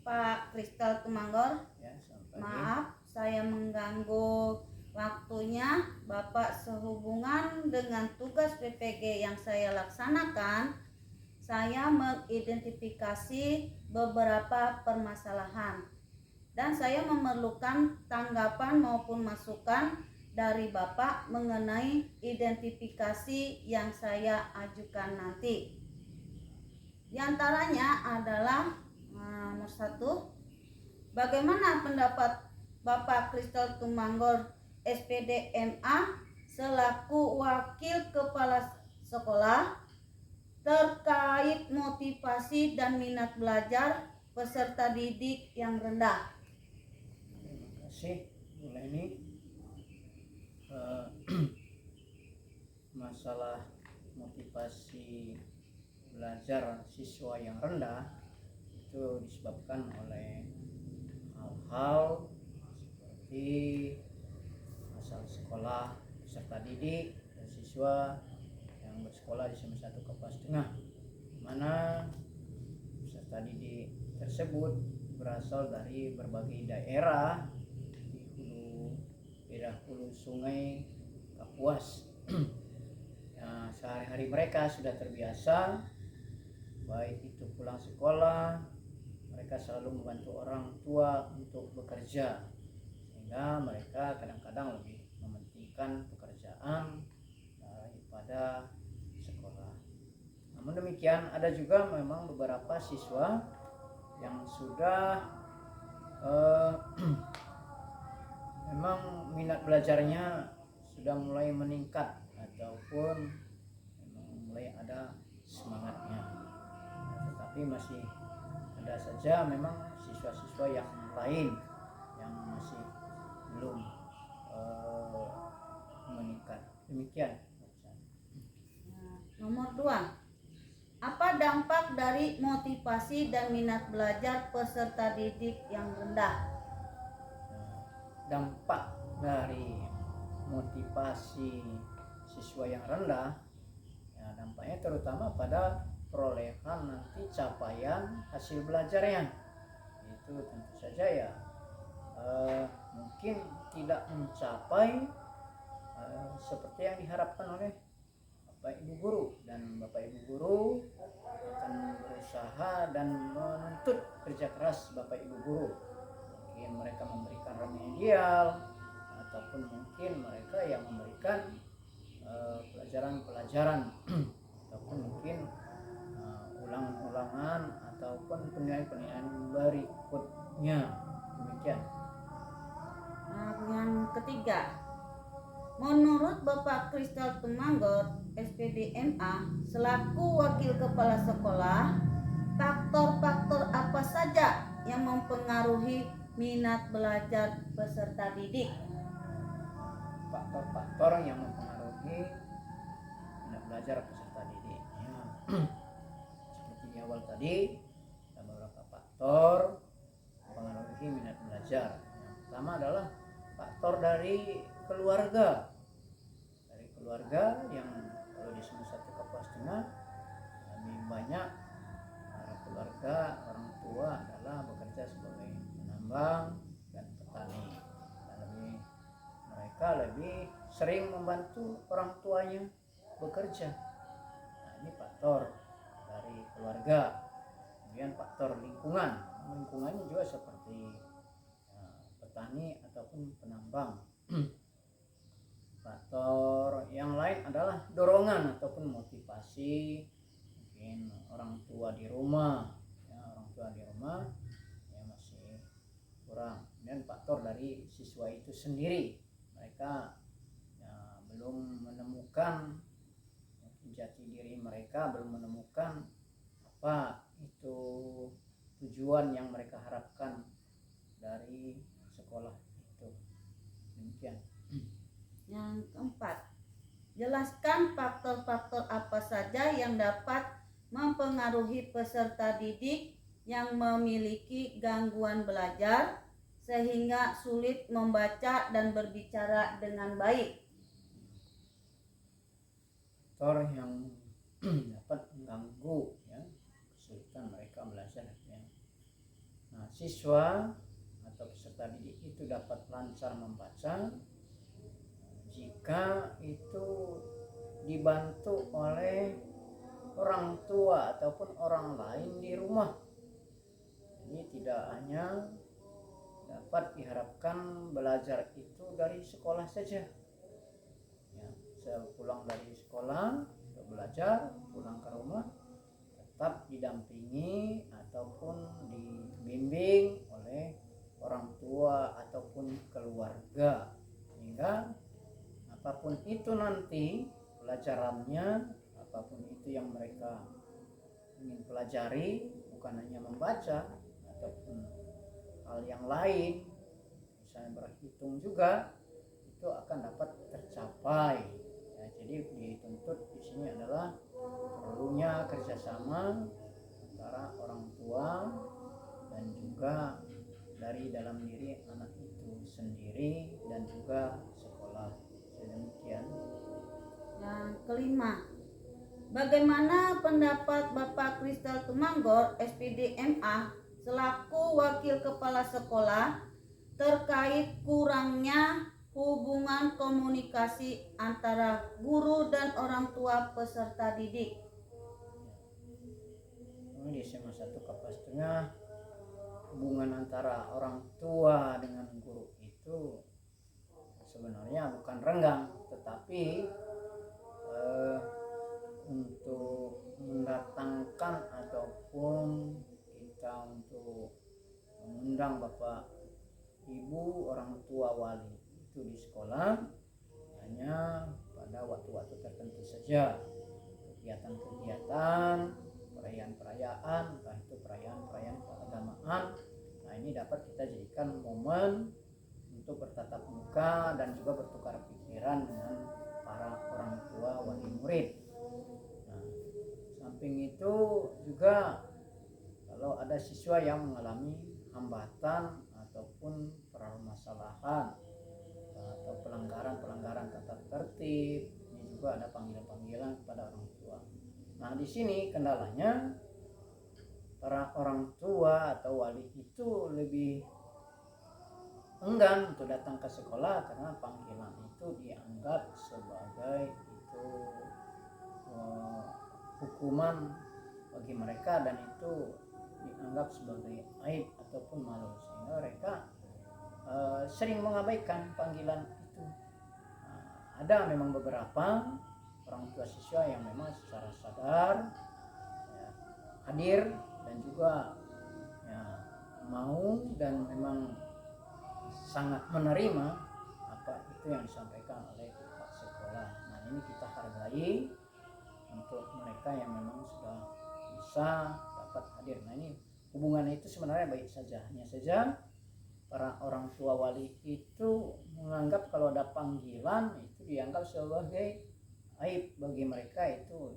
Pak Kristal Tumanggor. Ya, selamat pagi. Maaf saya mengganggu waktunya Bapak sehubungan dengan tugas PPG yang saya laksanakan. Saya mengidentifikasi beberapa permasalahan dan saya memerlukan tanggapan maupun masukan dari Bapak mengenai identifikasi yang saya ajukan nanti. Di antaranya adalah nomor 1, bagaimana pendapat Bapak Kristal Tumanggor SPD MA selaku wakil kepala sekolah terkait motivasi dan minat belajar peserta didik yang rendah? Terima kasih Bu Leni. Masalah motivasi belajar siswa yang rendah itu disebabkan oleh hal-hal seperti masalah sekolah peserta didik dan siswa yang bersekolah di semester 1 ke kelas tengah, di mana peserta didik tersebut berasal dari berbagai daerah di hulu sungai Kapuas. Ya, sehari-hari mereka sudah terbiasa, baik itu pulang sekolah, mereka selalu membantu orang tua untuk bekerja, sehingga mereka kadang-kadang lebih mementingkan pekerjaan daripada sekolah. Namun demikian, ada juga memang beberapa siswa yang sudah memang minat belajarnya sudah mulai meningkat ataupun memang mulai ada semangatnya, tetapi masih ada saja memang siswa-siswa yang lain yang masih belum meningkat. Demikian. Nomor 2, apa dampak dari motivasi dan minat belajar peserta didik yang rendah? Dampak dari motivasi siswa yang rendah, ya dampaknya terutama pada perolehan nanti capaian hasil belajarnya. Itu tentu saja ya mungkin tidak mencapai seperti yang diharapkan oleh Bapak Ibu Guru, dan Bapak Ibu Guru akan berusaha dan menuntut kerja keras Bapak Ibu Guru. Mungkin mereka memberikan remedial ataupun mungkin mereka yang memberikan pelajaran-pelajaran ataupun mungkin ulangan-ulangan ataupun penilaian-penilaian berikutnya. Demikian. Yang ketiga, menurut Bapak Kristal Tumanggor SPD MA selaku wakil kepala sekolah, faktor-faktor apa saja yang mempengaruhi minat belajar peserta didik? Faktor-faktor yang mempengaruhi minat belajar peserta didik, ya. Seperti di awal tadi, ada beberapa faktor mempengaruhi minat belajar. Yang pertama adalah faktor dari keluarga. Dari keluarga yang kalau di semester 1 ke kelas tengah lebih banyak para keluarga orang tua adalah bekerja sebagai penambang dan petani, dan mereka lebih sering membantu orang tuanya bekerja. Nah, ini faktor dari keluarga. Kemudian faktor lingkungan. Lingkungannya juga seperti petani ataupun penambang. Faktor yang lain adalah dorongan ataupun motivasi, mungkin orang tua di rumah, ya, orang tua di rumah ya masih kurang. Dan faktor dari siswa itu sendiri, mereka ya, belum menemukan jati diri mereka, belum menemukan apa itu tujuan yang mereka harapkan dari sekolah itu. Demikian. Yang keempat, jelaskan faktor-faktor apa saja yang dapat mempengaruhi peserta didik yang memiliki gangguan belajar sehingga sulit membaca dan berbicara dengan baik. Faktor yang dapat mengganggu ya kesulitan mereka belajar ya. siswa atau peserta didik itu dapat lancar membaca jika itu dibantu oleh orang tua ataupun orang lain di rumah. Jadi tidak hanya dapat diharapkan belajar itu dari sekolah saja. Ya, sepulang dari sekolah belajar, pulang ke rumah tetap didampingi ataupun dibimbing oleh orang tua ataupun keluarga, sehingga apapun itu nanti pelajarannya, apapun itu yang mereka ingin pelajari, bukan hanya membaca ataupun hal yang lain, misalnya berhitung juga, itu akan dapat tercapai. Ya, jadi dituntut di sini adalah perlunya kerjasama antara orang tua dan juga dari dalam diri anak itu sendiri dan juga sekolah. Demikian. Yang kelima, bagaimana pendapat Bapak Kristal Tumanggor, SPD MA, selaku Wakil Kepala Sekolah terkait kurangnya hubungan komunikasi antara guru dan orang tua peserta didik? Di SMA 1 Kapas Tengah, hubungan antara orang tua dengan guru itu sebenarnya bukan renggang, tetapi untuk mendatangkan ataupun kita untuk mengundang Bapak Ibu orang tua wali itu di sekolah hanya pada waktu-waktu tertentu saja, kegiatan-kegiatan, perayaan-perayaan, entah itu perayaan-perayaan keagamaan. Nah, ini dapat kita jadikan momen untuk bertatap muka dan juga bertukar pikiran dengan para orang tua wali murid. Nah, samping itu juga kalau ada siswa yang mengalami hambatan ataupun permasalahan atau pelanggaran tata tertib, ini juga ada panggilan-panggilan kepada orang tua. Nah, di sini kendalanya para orang tua atau wali itu lebih enggan untuk datang ke sekolah karena panggilan itu dianggap sebagai itu hukuman bagi mereka dan itu dianggap sebagai aib ataupun malu, sehingga mereka sering mengabaikan panggilan itu. Ada memang beberapa orang tua siswa yang memang secara sadar ya, hadir dan juga ya, mau dan memang sangat menerima apa itu yang disampaikan oleh Pak Sekolah. Nah, ini kita hargai untuk mereka yang memang sudah bisa dapat hadir. Nah, ini hubungannya itu sebenarnya baik saja, hanya saja para orang tua wali itu menganggap kalau ada panggilan itu dianggap sebagai aib bagi mereka, itu